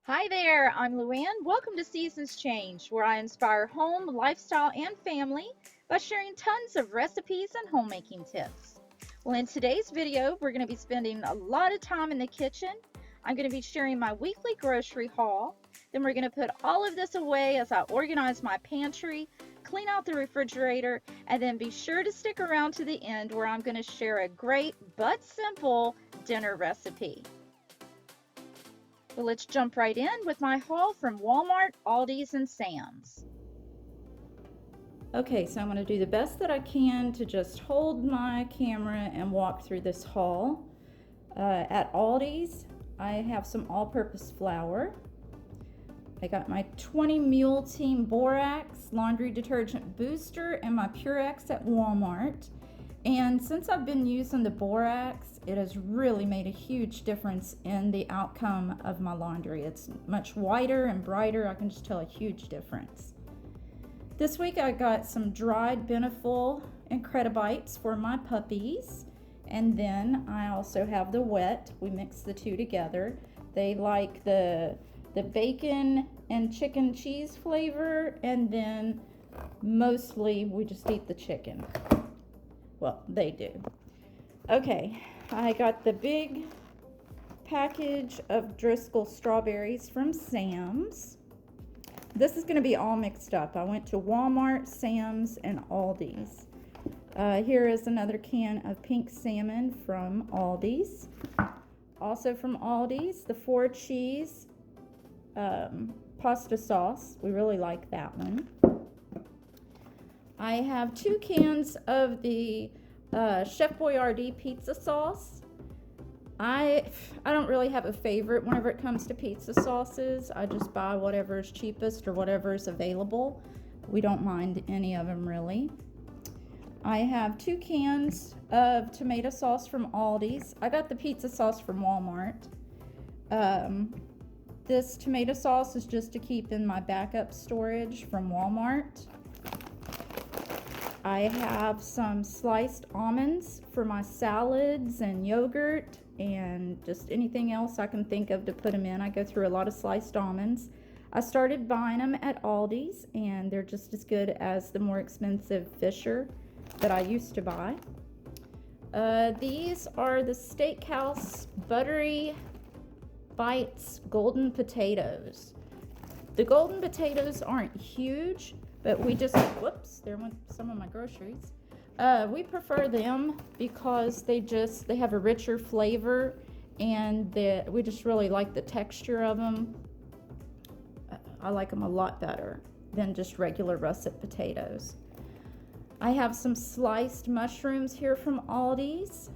Hi there, I'm Luann. Welcome to Seasons Change, where I inspire home, lifestyle, and family by sharing tons of recipes and homemaking tips. Well, in today's video, we're going to be spending a lot of time in the kitchen. I'm going to be sharing my weekly grocery haul. Then we're going to put all of this away as I organize my pantry, clean out the refrigerator, and then be sure to stick around to the end where I'm going to share a great but simple dinner recipe. So let's jump right in with my haul from Walmart, Aldi's, and Sam's. Okay, so I'm going to do the best that I can to just hold my camera and walk through this haul. At Aldi's, I have some all-purpose flour. I got my 20 Mule Team Borax laundry detergent booster and my Purex at Walmart. And since I've been using the borax, it has really made a huge difference in the outcome of my laundry. It's much whiter and brighter. I can just tell a huge difference. This week I got some dried Beneful Incredibites for my puppies. And then I also have the wet. We mix the two together. They like the bacon and chicken cheese flavor, and then mostly we just eat the chicken. Well, they do. Okay, I got the big package of Driscoll strawberries from Sam's. This is going to be all mixed up. I went to Walmart, Sam's, and Aldi's. Here is another can of pink salmon from Aldi's. Also from Aldi's, the 4-cheese pasta sauce. We really like that one. I have 2 cans of the Chef Boyardee pizza sauce. I don't really have a favorite whenever it comes to pizza sauces. I just buy whatever is cheapest or whatever is available. We don't mind any of them really. I have 2 cans of tomato sauce from Aldi's. I got the pizza sauce from Walmart. This tomato sauce is just to keep in my backup storage from Walmart. I have some sliced almonds for my salads and yogurt and just anything else I can think of to put them in. I go through a lot of sliced almonds. I started buying them at Aldi's, and they're just as good as the more expensive Fisher that I used to buy. These are the Steakhouse Buttery Bites golden potatoes. The golden potatoes aren't huge, but we just, whoops, there went some of my groceries. We prefer them because they have a richer flavor, and we just really like the texture of them. I like them a lot better than just regular russet potatoes. I have some sliced mushrooms here from Aldi's.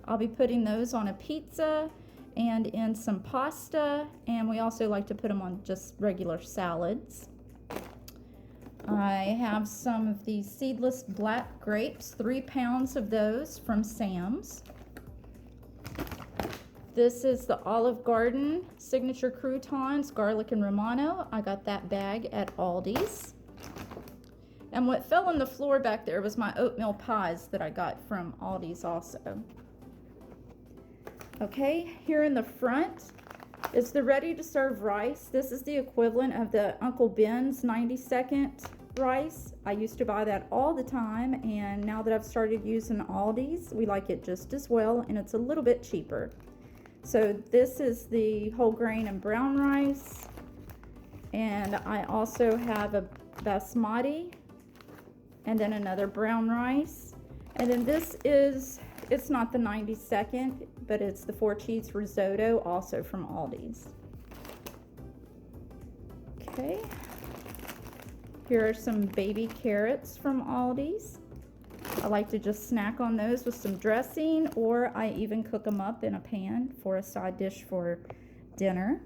I'll be putting those on a pizza and in some pasta, and we also like to put them on just regular salads. I have some of these seedless black grapes, 3 pounds of those from Sam's. This is the Olive Garden signature croutons, garlic and romano. I got that bag at Aldi's. And what fell on the floor back there was my oatmeal pies that I got from Aldi's also. Okay, here in the front is the ready to serve rice. This is the equivalent of the Uncle Ben's 90-second rice. I used to buy that all the time, and now that I've started using Aldi's, we like it just as well, and it's a little bit cheaper. So this is the whole grain and brown rice, and I also have a basmati, and then another brown rice, and then this is, it's not the 90-second, but it's the 4-cheese risotto, also from Aldi's. Okay. Here are some baby carrots from Aldi's. I like to just snack on those with some dressing, or I even cook them up in a pan for a side dish for dinner.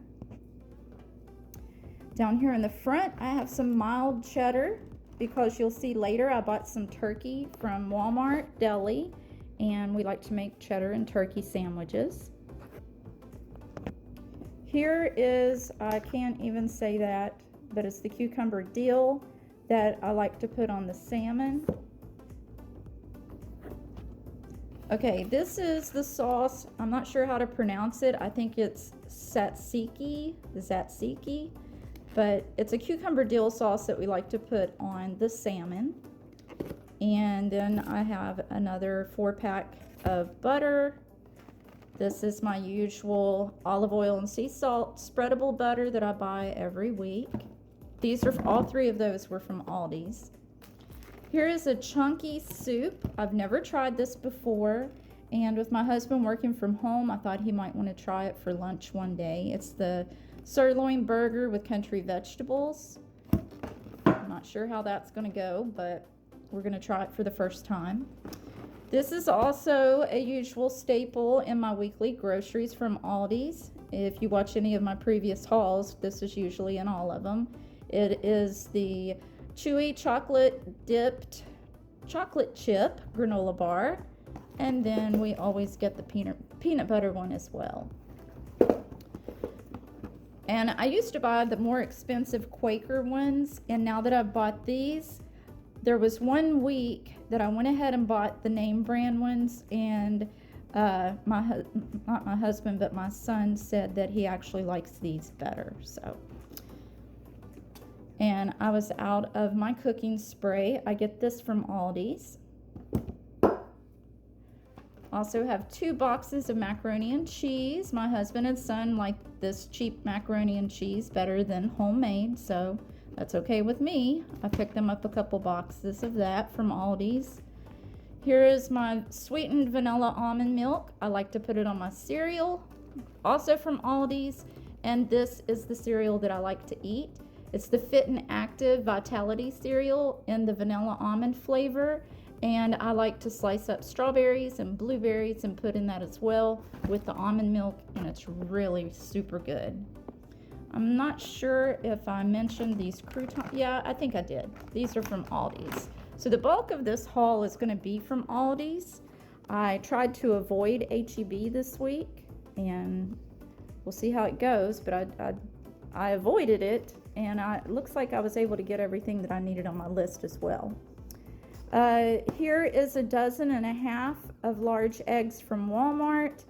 Down here in the front, I have some mild cheddar, because you'll see later I bought some turkey from Walmart Deli, and we like to make cheddar and turkey sandwiches. Here is, I can't even say that, but it's the cucumber dill that I like to put on the salmon. Okay, this is the sauce. I'm not sure how to pronounce it. I think it's tzatziki, but it's a cucumber dill sauce that we like to put on the salmon. And then I have another 4-pack of butter. This is my usual olive oil and sea salt spreadable butter that I buy every week. These are, all 3 of those were from Aldi's. Here is a chunky soup. I've never tried this before, and with my husband working from home, I thought he might want to try it for lunch one day. It's the sirloin burger with country vegetables. I'm not sure how that's going to go, but we're going to try it for the first time. This is also a usual staple in my weekly groceries from Aldi's. If you watch any of my previous hauls, this is usually in all of them. It is the chewy chocolate dipped chocolate chip granola bar, and then we always get the peanut butter one as well. And I used to buy the more expensive Quaker ones, and now that I've bought these, there was one week that I went ahead and bought the name brand ones, and not my husband, but my son said that he actually likes these better. So, and I was out of my cooking spray. I get this from Aldi's. Also have 2 boxes of macaroni and cheese. My husband and son like this cheap macaroni and cheese better than homemade, so that's okay with me. I picked them up a couple boxes of that from Aldi's. Here is my sweetened vanilla almond milk. I like to put it on my cereal, also from Aldi's, and this is the cereal that I like to eat. It's the Fit and Active Vitality cereal in the vanilla almond flavor, and I like to slice up strawberries and blueberries and put in that as well with the almond milk, and it's really super good. I'm not sure if I mentioned these croutons. Yeah, I think I did. These are from Aldi's. So the bulk of this haul is going to be from Aldi's. I tried to avoid H-E-B this week, and we'll see how it goes, but I avoided it, and it looks like I was able to get everything that I needed on my list as well. Here is 1.5 dozen of large eggs from Walmart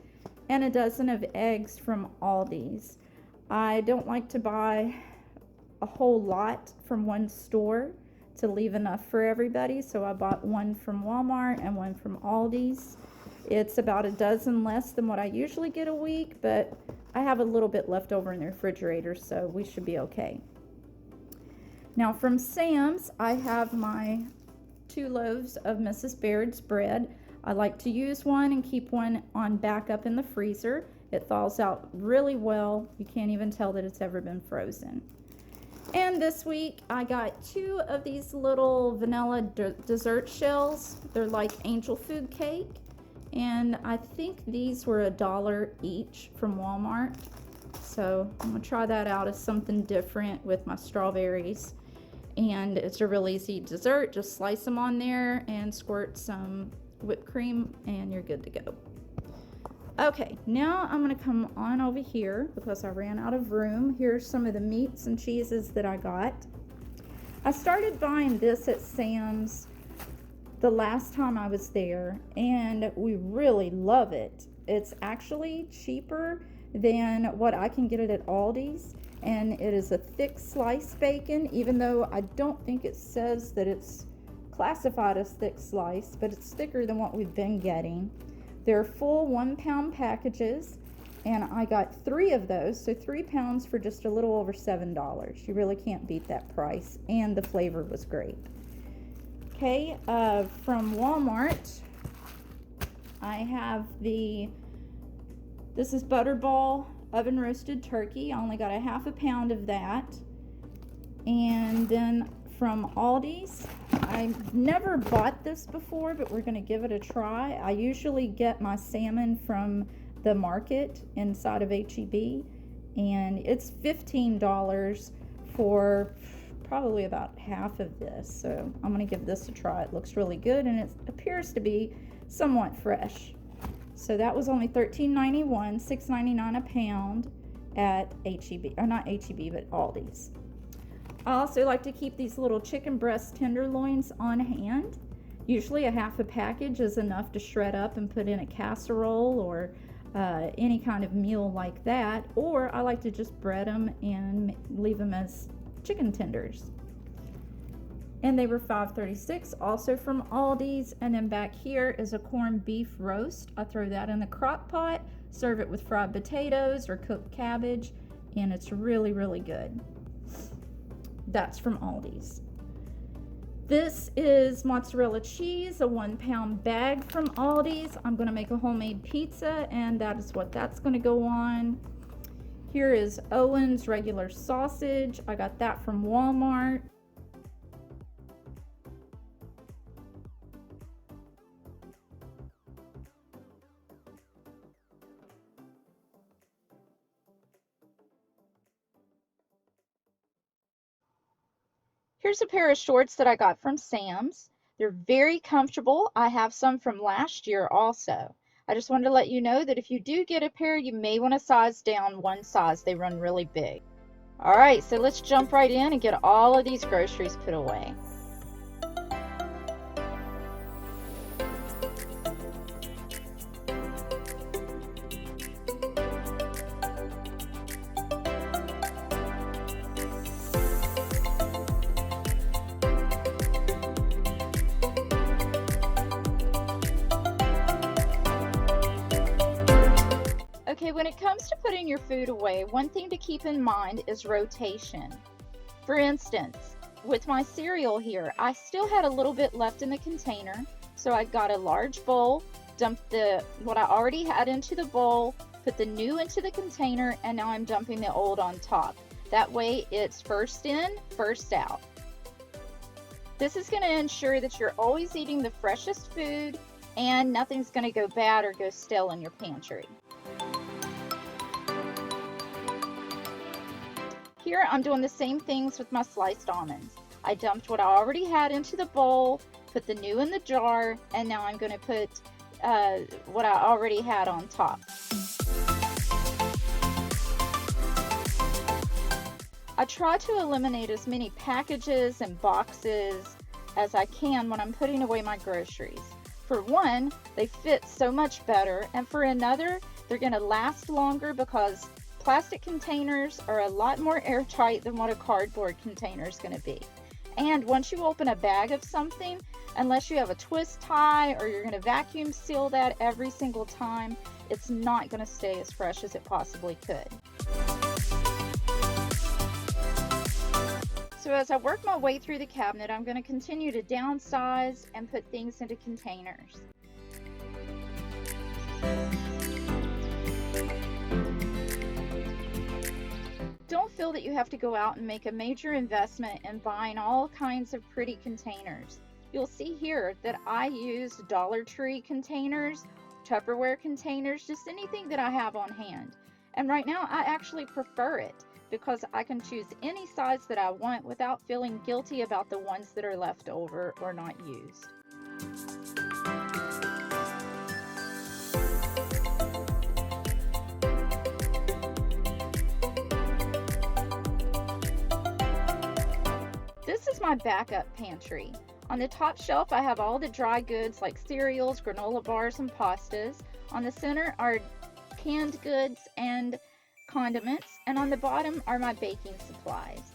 and 1 dozen of eggs from Aldi's. I don't like to buy a whole lot from one store to leave enough for everybody, so I bought 1 from Walmart and 1 from Aldi's. It's about 1 dozen less than what I usually get a week, but I have a little bit left over in the refrigerator, so we should be okay. Now from Sam's, I have my 2 loaves of Mrs. Baird's bread. I like to use one and keep one on backup in the freezer. It thaws out really well. You can't even tell that it's ever been frozen. And this week I got 2 of these little vanilla dessert shells. They're like angel food cake, and I think these were $1 each from Walmart. So I'm gonna try that out as something different with my strawberries. And it's a real easy dessert. Just slice them on there and squirt some whipped cream and you're good to go. Okay, now I'm going to come on over here because I ran out of room. Here's some of the meats and cheeses that I got. I started buying this at Sam's the last time I was there, and we really love it. It's actually cheaper than what I can get it at Aldi's, and it is a thick slice bacon, even though I don't think it says that it's classified as thick slice, but it's thicker than what we've been getting. They're full 1-pound packages, and I got 3 of those, so 3 pounds for just a little over $7. You really can't beat that price, and the flavor was great. Okay, from Walmart, I have this is Butterball oven roasted turkey. I only got 1/2 pound of that. And then from Aldi's, I've never bought this before, but we're going to give it a try. I usually get my salmon from the market inside of H-E-B, and it's $15 for probably about half of this. So I'm going to give this a try. It looks really good, and it appears to be somewhat fresh. So that was only $13.91, $6.99 a pound at H-E-B, or not H-E-B, but Aldi's. I also like to keep these little chicken breast tenderloins on hand, Usually a half a package is enough to shred up and put in a casserole or any kind of meal like that, or I like to just bread them and leave them as chicken tenders. And they were $5.36, also from Aldi's. And then back here is a corned beef roast. I throw that in the crock pot, serve it with fried potatoes or cooked cabbage, and it's really, really good. That's from Aldi's. This is mozzarella cheese, a 1-pound bag from Aldi's. I'm going to make a homemade pizza, and that is what that's going to go on. Here is Owen's regular sausage. I got that from Walmart. Here's a pair of shorts that I got from Sam's. They're very comfortable. I have some from last year also. I just wanted to let you know that if you do get a pair, you may want to size down one size. They run really big. All right, so let's jump right in and get all of these groceries put away. Okay, when it comes to putting your food away, one thing to keep in mind is rotation. For instance, with my cereal here, I still had a little bit left in the container, so I got a large bowl, dumped what I already had into the bowl, put the new into the container, and now I'm dumping the old on top. That way it's first in, first out. This is going to ensure that you're always eating the freshest food and nothing's going to go bad or go stale in your pantry. Here I'm doing the same things with my sliced almonds. I dumped what I already had into the bowl, put the new in the jar, and now I'm going to put what I already had on top. I try to eliminate as many packages and boxes as I can when I'm putting away my groceries. For one, they fit so much better, and for another, they're going to last longer because plastic containers are a lot more airtight than what a cardboard container is going to be. And once you open a bag of something, unless you have a twist tie or you're going to vacuum seal that every single time, it's not going to stay as fresh as it possibly could. So as I work my way through the cabinet, I'm going to continue to downsize and put things into containers. Don't feel that you have to go out and make a major investment in buying all kinds of pretty containers. You'll see here that I use Dollar Tree containers, Tupperware containers, just anything that I have on hand. And right now I actually prefer it because I can choose any size that I want without feeling guilty about the ones that are left over or not used. This is my backup pantry. On the top shelf I have all the dry goods like cereals, granola bars, and pastas. On the center are canned goods and condiments, and on the bottom are my baking supplies.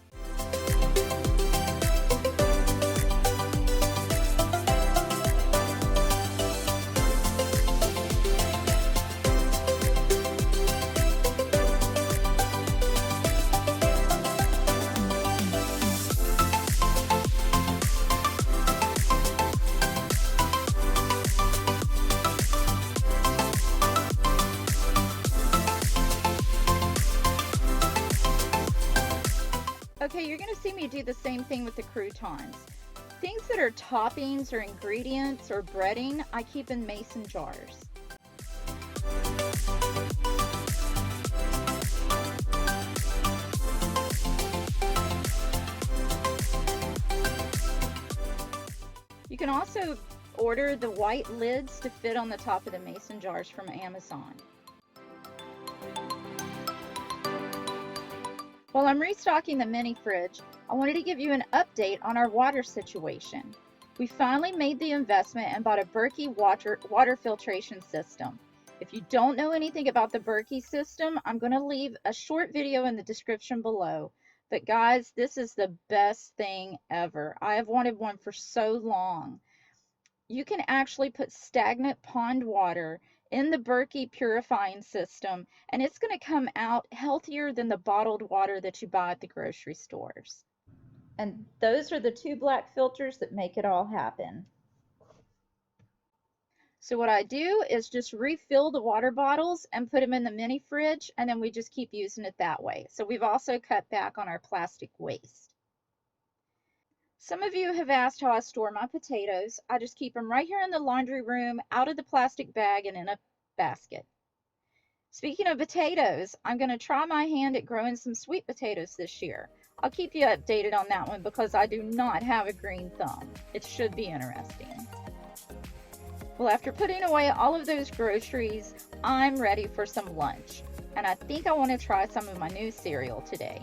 Okay, you're going to see me do the same thing with the croutons. Things that are toppings or ingredients or breading, I keep in mason jars. You can also order the white lids to fit on the top of the mason jars from Amazon. While I'm restocking the mini fridge, I wanted to give you an update on our water situation. We finally made the investment and bought a Berkey water filtration system. If you don't know anything about the Berkey system, I'm going to leave a short video in the description below. But guys, this is the best thing ever. I have wanted one for so long. You can actually put stagnant pond water in the Berkey purifying system, and it's going to come out healthier than the bottled water that you buy at the grocery stores. And those are the two black filters that make it all happen. So what I do is just refill the water bottles and put them in the mini fridge, and then we just keep using it that way. So we've also cut back on our plastic waste. Some of you have asked how I store my potatoes. I just keep them right here in the laundry room, out of the plastic bag and in a basket. Speaking of potatoes, I'm going to try my hand at growing some sweet potatoes this year. I'll keep you updated on that one because I do not have a green thumb. It should be interesting. Well, after putting away all of those groceries, I'm ready for some lunch. And I think I want to try some of my new cereal today.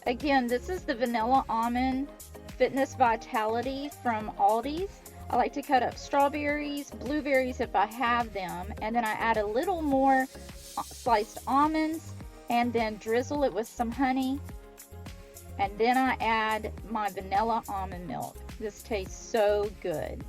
Again, this is the Vanilla Almond Fitness Vitality from Aldi's. I like to cut up strawberries, blueberries if I have them, and then I add a little more sliced almonds and then drizzle it with some honey. And then I add my vanilla almond milk. This tastes so good.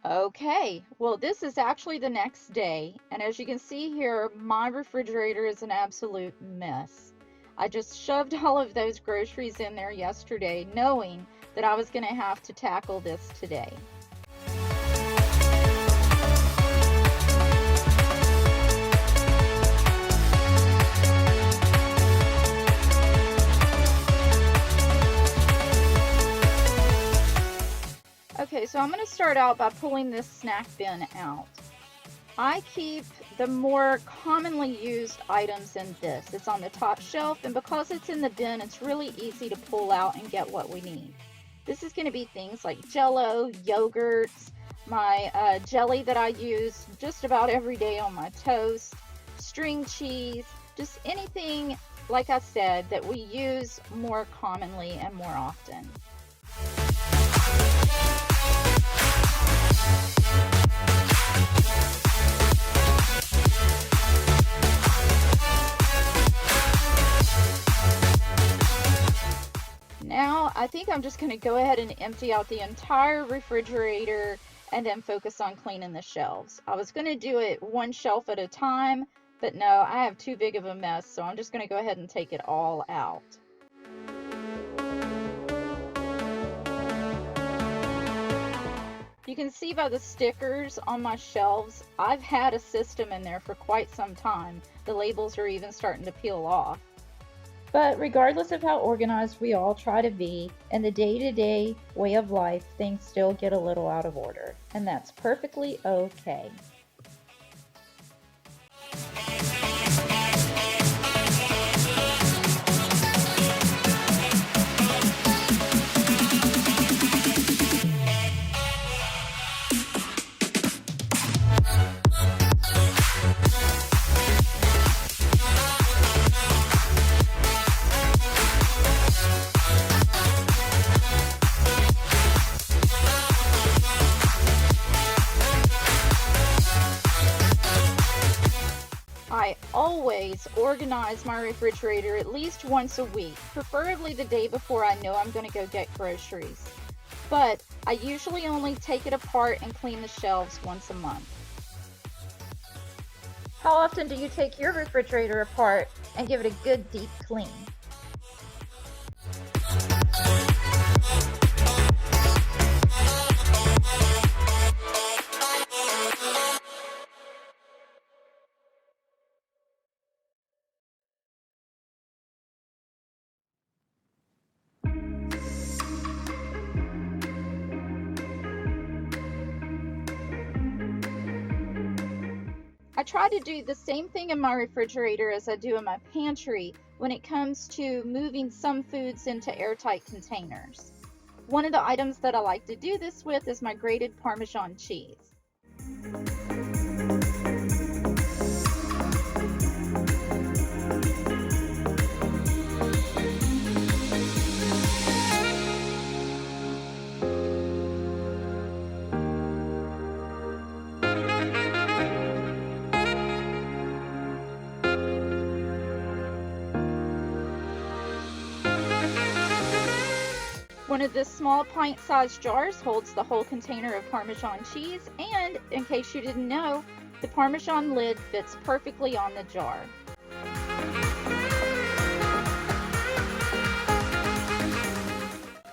Okay, well this is actually the next day, and as you can see here, my refrigerator is an absolute mess. I just shoved all of those groceries in there yesterday, knowing that I was going to have to tackle this today. Okay, so I'm going to start out by pulling this snack bin out. I keep the more commonly used items in this. It's on the top shelf, and because it's in the bin, it's really easy to pull out and get what we need. This is going to be things like Jell-O, yogurts, my jelly that I use just about every day on my toast, string cheese, just anything, like I said, that we use more commonly and more often. Now, I think I'm just going to go ahead and empty out the entire refrigerator and then focus on cleaning the shelves. I was going to do it one shelf at a time, but no, I have too big of a mess, so I'm just going to go ahead and take it all out. You can see by the stickers on my shelves, I've had a system in there for quite some time. The labels are even starting to peel off. But regardless of how organized we all try to be, in the day-to-day way of life, things still get a little out of order, and that's perfectly okay. I always organize my refrigerator at least once a week, preferably the day before I know I'm going to go get groceries. But I usually only take it apart and clean the shelves once a month. How often do you take your refrigerator apart and give it a good deep clean? I try to do the same thing in my refrigerator as I do in my pantry when it comes to moving some foods into airtight containers. One of the items that I like to do this with is my grated Parmesan cheese. One of the small pint-sized jars holds the whole container of Parmesan cheese, and in case you didn't know, the Parmesan lid fits perfectly on the jar.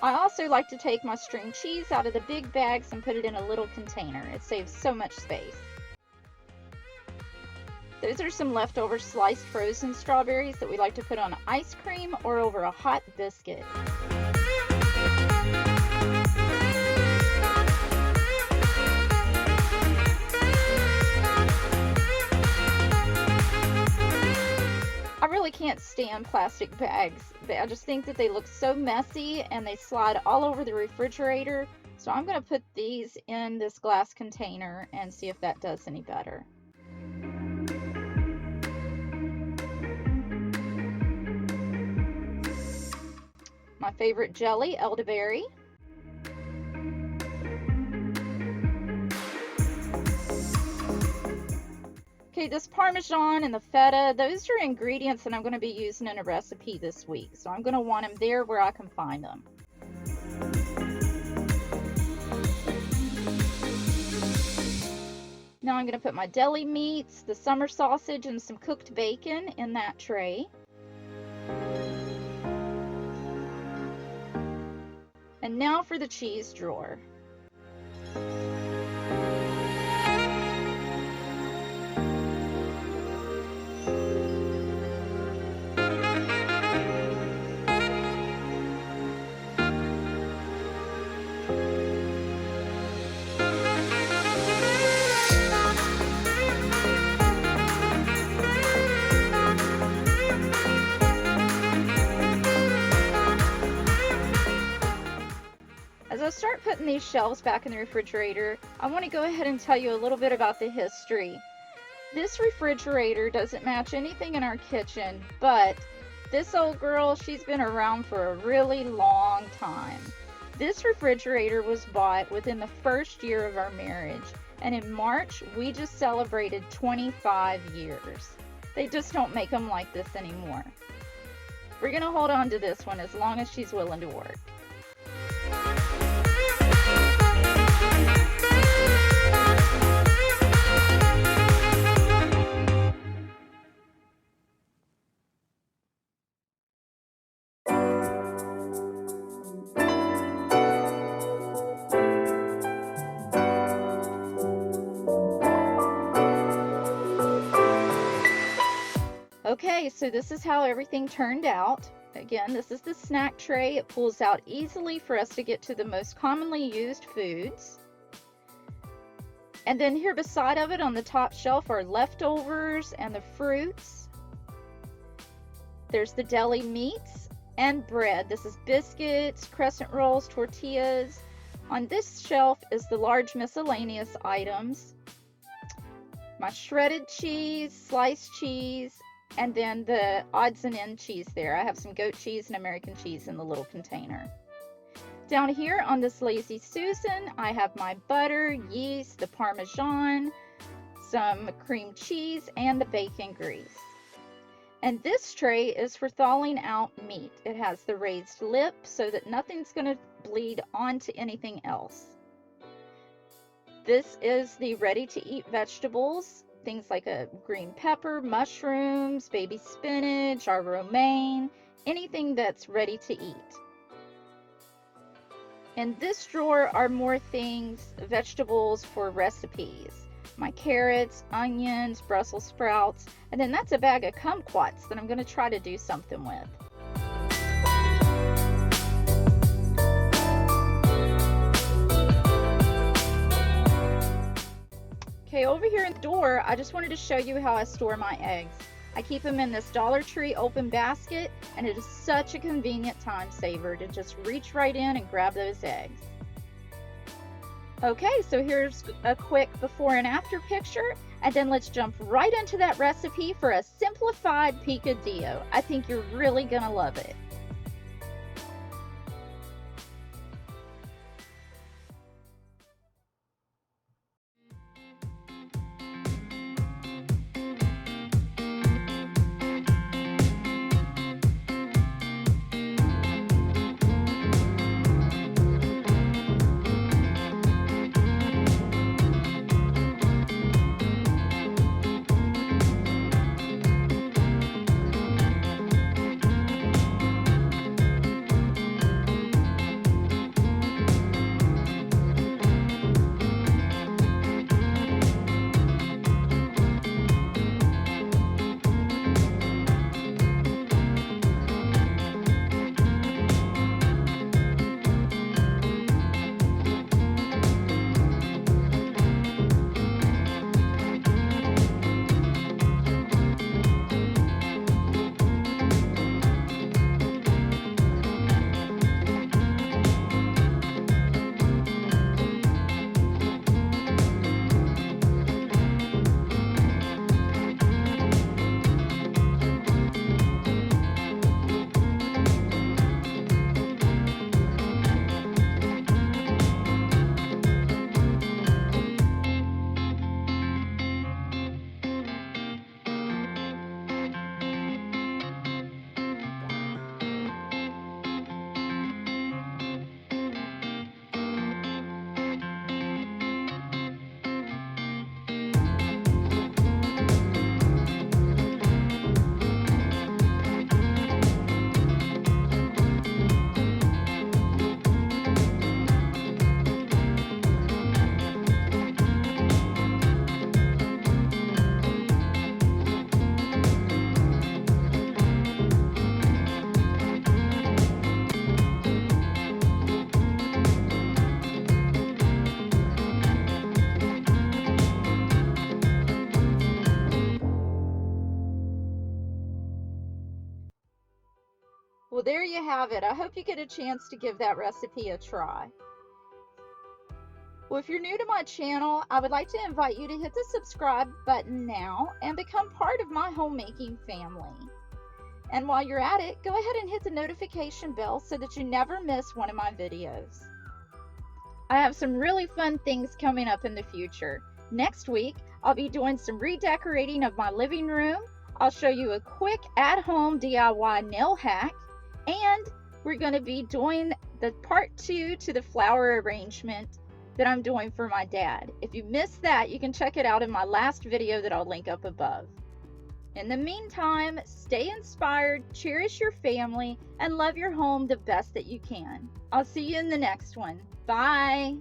I also like to take my string cheese out of the big bags and put it in a little container. It saves so much space. Those are some leftover sliced frozen strawberries that we like to put on ice cream or over a hot biscuit. I really can't stand plastic bags. I just think that they look so messy and they slide all over the refrigerator. So I'm going to put these in this glass container and see if that does any better. My favorite jelly, elderberry. Okay, this Parmesan and the feta, those are ingredients that I'm going to be using in a recipe this week. So I'm going to want them there where I can find them. Now I'm going to put my deli meats, the summer sausage, and some cooked bacon in that tray. And now for the cheese drawer. As I start putting these shelves back in the refrigerator, I want to go ahead and tell you a little bit about the history. This refrigerator doesn't match anything in our kitchen, but this old girl, she's been around for a really long time. This refrigerator was bought within the first year of our marriage, and in March, we just celebrated 25 years. They just don't make them like this anymore. We're going to hold on to this one as long as she's willing to work. Okay, so this is how everything turned out. Again, this is the snack tray. It pulls out easily for us to get to the most commonly used foods. And then here beside of it on the top shelf are leftovers and the fruits. There's the deli meats and bread. This is biscuits, crescent rolls, tortillas. On this shelf is the large miscellaneous items. My shredded cheese, sliced cheese, and then the odds and end cheese there. I have some goat cheese and American cheese in the little container. Down here on this Lazy Susan, I have my butter, yeast, the Parmesan, some cream cheese, and the bacon grease. And this tray is for thawing out meat. It has the raised lip so that nothing's going to bleed onto anything else. This is the ready-to-eat vegetables. Things like a green pepper, mushrooms, baby spinach, our romaine, anything that's ready to eat. In this drawer are more things, vegetables for recipes. My carrots, onions, Brussels sprouts, and then that's a bag of kumquats that I'm going to try to do something with. Okay, over here in the door, I just wanted to show you how I store my eggs. I keep them in this Dollar Tree open basket, and it is such a convenient time saver to just reach right in and grab those eggs. Okay, so here's a quick before and after picture, and then let's jump right into that recipe for a simplified picadillo. I think you're really gonna love it. Well, there you have it. I hope you get a chance to give that recipe a try. Well, if you're new to my channel, I would like to invite you to hit the subscribe button now and become part of my homemaking family. And while you're at it, go ahead and hit the notification bell so that you never miss one of my videos. I have some really fun things coming up in the future. Next week, I'll be doing some redecorating of my living room. I'll show you a quick at-home DIY nail hack. And we're going to be doing the part 2 to the flower arrangement that I'm doing for my dad. If you missed that, you can check it out in my last video that I'll link up above. In the meantime, stay inspired, cherish your family, and love your home the best that you can. I'll see you in the next one. Bye!